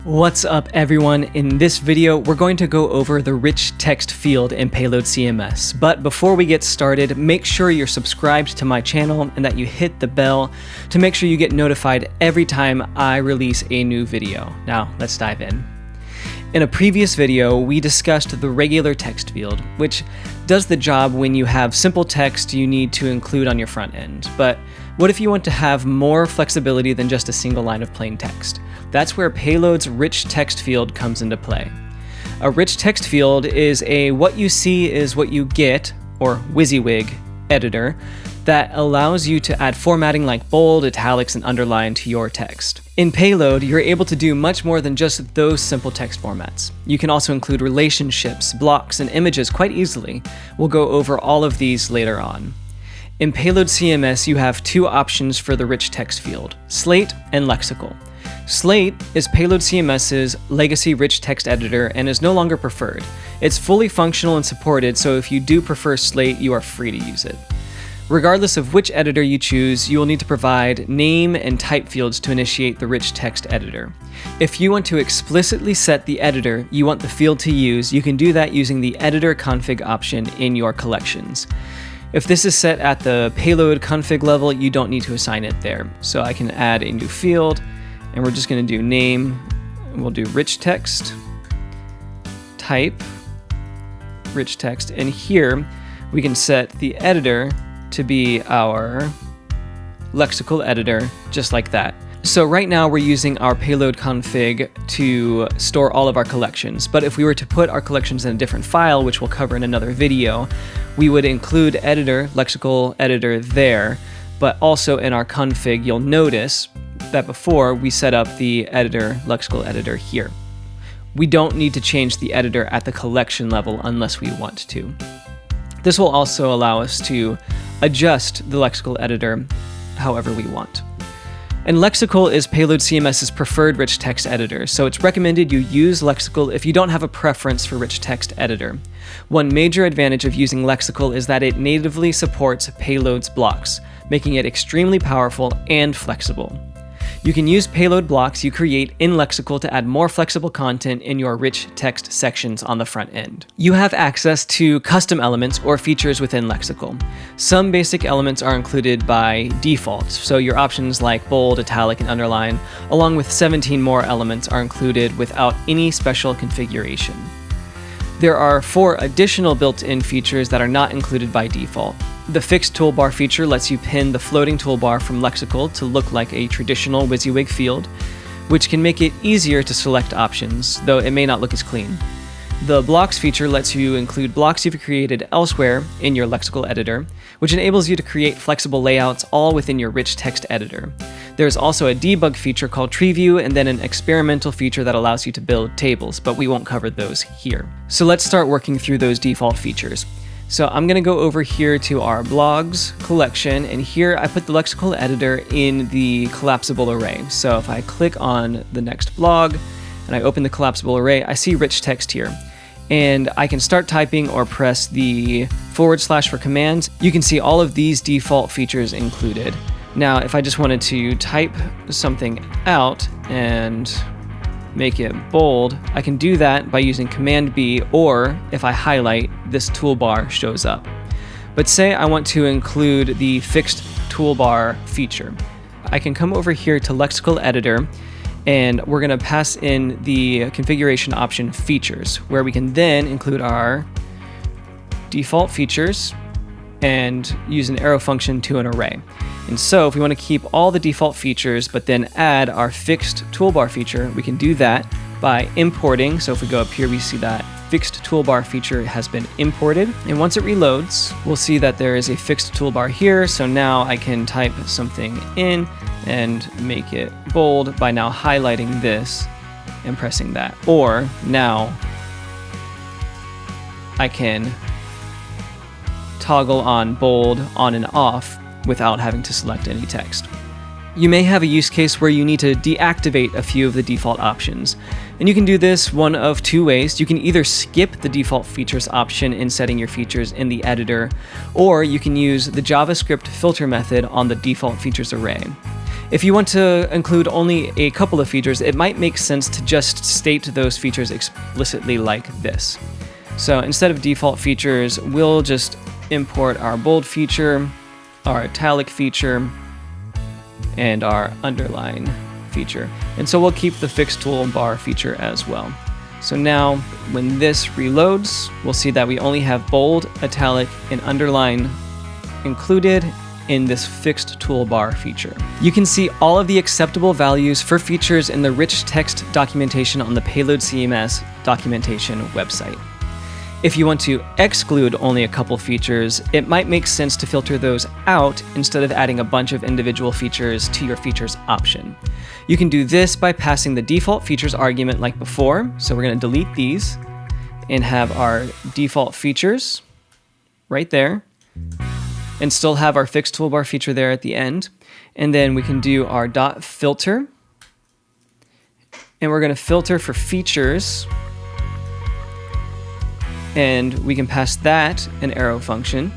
What's up everyone? In this video, we're going to go over the rich text field in PayloadCMS. But before we get started, make sure you're subscribed to my channel and that you hit the bell to make sure you get notified every time I release a new video. Now, let's dive in. In a previous video, we discussed the regular text field, which does the job when you have simple text you need to include on your front end. But what if you want to have more flexibility than just a single line of plain text? That's where Payload's rich text field comes into play. A rich text field is a what you see is what you get, or WYSIWYG editor, that allows you to add formatting like bold, italics, and underline to your text. In Payload, you're able to do much more than just those simple text formats. You can also include relationships, blocks, and images quite easily. We'll go over all of these later on. In PayloadCMS, you have two options for the rich text field, Slate and Lexical. Slate is PayloadCMS's legacy rich text editor and is no longer preferred. It's fully functional and supported, so if you do prefer Slate, you are free to use it. Regardless of which editor you choose, you will need to provide name and type fields to initiate the rich text editor. If you want to explicitly set the editor you want the field to use, you can do that using the editor config option in your collections. If this is set at the payload config level, you don't need to assign it there. So I can add a new field, and we're just going to do name, and we'll do rich text, type, rich text, and here we can set the editor to be our lexical editor, just like that. So right now we're using our payload config to store all of our collections, but if we were to put our collections in a different file, which we'll cover in another video, we would include editor, lexical editor there, but also in our config, you'll notice that before we set up the editor, lexical editor here. We don't need to change the editor at the collection level unless we want to. This will also allow us to adjust the lexical editor however we want. And Lexical is PayloadCMS's preferred rich text editor, so it's recommended you use Lexical if you don't have a preference for rich text editor. One major advantage of using Lexical is that it natively supports Payload's blocks, making it extremely powerful and flexible. You can use payload blocks you create in Lexical to add more flexible content in your rich text sections on the front end. You have access to custom elements or features within Lexical. Some basic elements are included by default, so your options like bold, italic, and underline, along with 17 more elements, are included without any special configuration. There are 4 additional built-in features that are not included by default. The fixed toolbar feature lets you pin the floating toolbar from Lexical to look like a traditional WYSIWYG field, which can make it easier to select options, though it may not look as clean. The blocks feature lets you include blocks you've created elsewhere in your lexical editor, which enables you to create flexible layouts all within your rich text editor. There's also a debug feature called tree view, and then an experimental feature that allows you to build tables, but we won't cover those here. So let's start working through those default features. So I'm going to go over here to our blogs collection, and here I put the lexical editor in the collapsible array. So if I click on the next blog and I open the collapsible array, I see rich text here. And I can start typing or press the / for commands. You can see all of these default features included. Now, if I just wanted to type something out and make it bold, I can do that by using Command B, or if I highlight, this toolbar shows up. But say I want to include the fixed toolbar feature. I can come over here to Lexical Editor, and we're going to pass in the configuration option features, where we can then include our default features and use an arrow function to an array. And so if we want to keep all the default features but then add our fixed toolbar feature, we can do that by importing. So if we go up here, we see that fixed toolbar feature has been imported. And once it reloads, we'll see that there is a fixed toolbar here. So now I can type something in and make it bold by now highlighting this and pressing that. Or now I can toggle on bold on and off without having to select any text. You may have a use case where you need to deactivate a few of the default options, and you can do this one of 2 ways. You can either skip the default features option in setting your features in the editor, or you can use the JavaScript filter method on the default features array. If you want to include only a couple of features, it might make sense to just state those features explicitly like this. So instead of default features, we'll just import our bold feature, our italic feature, and our underline feature. And so we'll keep the fixed toolbar feature as well. So now when this reloads, we'll see that we only have bold, italic, and underline included in this fixed toolbar feature. You can see all of the acceptable values for features in the RichText documentation on the PayloadCMS documentation website. If you want to exclude only a couple features, it might make sense to filter those out instead of adding a bunch of individual features to your features option. You can do this by passing the default features argument like before. So we're going to delete these and have our default features right there, and still have our fixed toolbar feature there at the end. And then we can do our dot filter, and we're going to filter for features, and we can pass that an arrow function.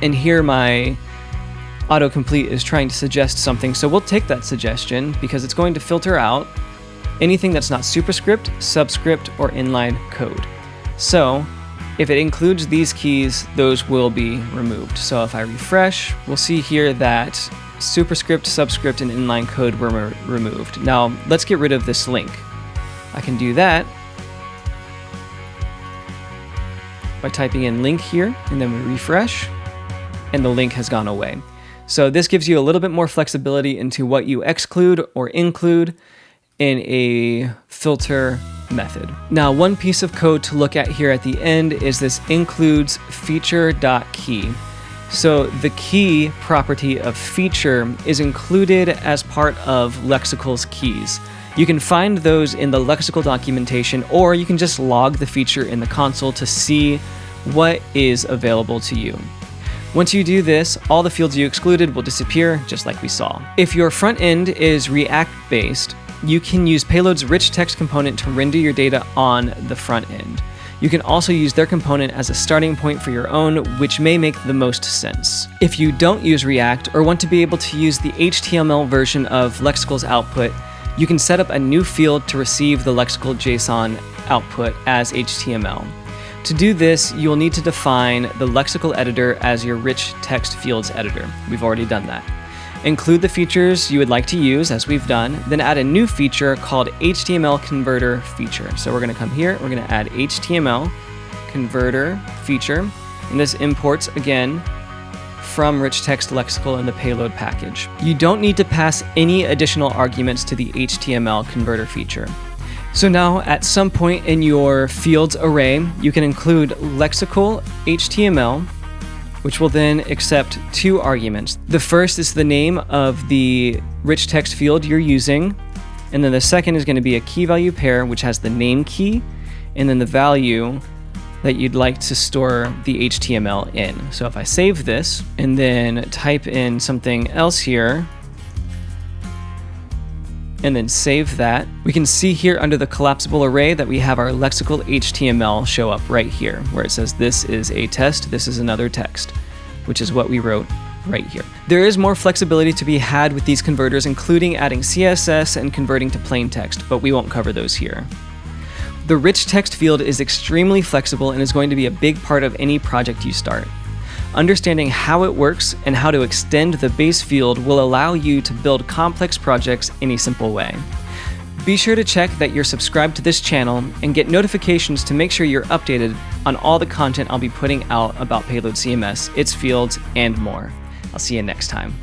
And here my autocomplete is trying to suggest something, so we'll take that suggestion because it's going to filter out anything that's not superscript, subscript, or inline code. So if it includes these keys, those will be removed. So if I refresh, we'll see here that superscript, subscript, and inline code were removed. Now let's get rid of this link. I can do that by typing in link here, and then we refresh, and the link has gone away. So this gives you a little bit more flexibility into what you exclude or include in a filter method. Now, one piece of code to look at here at the end is this includes feature.key. So the key property of feature is included as part of Lexical's keys. You can find those in the lexical documentation, or you can just log the feature in the console to see what is available to you. Once you do this, all the fields you excluded will disappear, just like we saw. If your front end is React-based, you can use Payload's RichText component to render your data on the front end. You can also use their component as a starting point for your own, which may make the most sense. If you don't use React or want to be able to use the HTML version of Lexical's output, you can set up a new field to receive the lexical JSON output as HTML. To do this, you'll need to define the lexical editor as your RichText fields editor. We've already done that. Include the features you would like to use, as we've done, then add a new feature called HTML converter feature. So we're going to come here, we're going to add HTML converter feature, and this imports again from RichText lexical in the payload package. You don't need to pass any additional arguments to the HTML converter feature. So now at some point in your fields array, you can include lexical HTML, which will then accept two arguments. The first is the name of the RichText field you're using, and then the second is going to be a key value pair, which has the name key, and then the value that you'd like to store the HTML in. So if I save this and then type in something else here, and then save that, we can see here under the collapsible array that we have our lexical HTML show up right here, where it says this is a test, this is another text, which is what we wrote right here. There is more flexibility to be had with these converters, including adding CSS and converting to plain text, but we won't cover those here. The RichText field is extremely flexible and is going to be a big part of any project you start. Understanding how it works and how to extend the base field will allow you to build complex projects in a simple way. Be sure to check that you're subscribed to this channel and get notifications to make sure you're updated on all the content I'll be putting out about PayloadCMS, its fields, and more. I'll see you next time.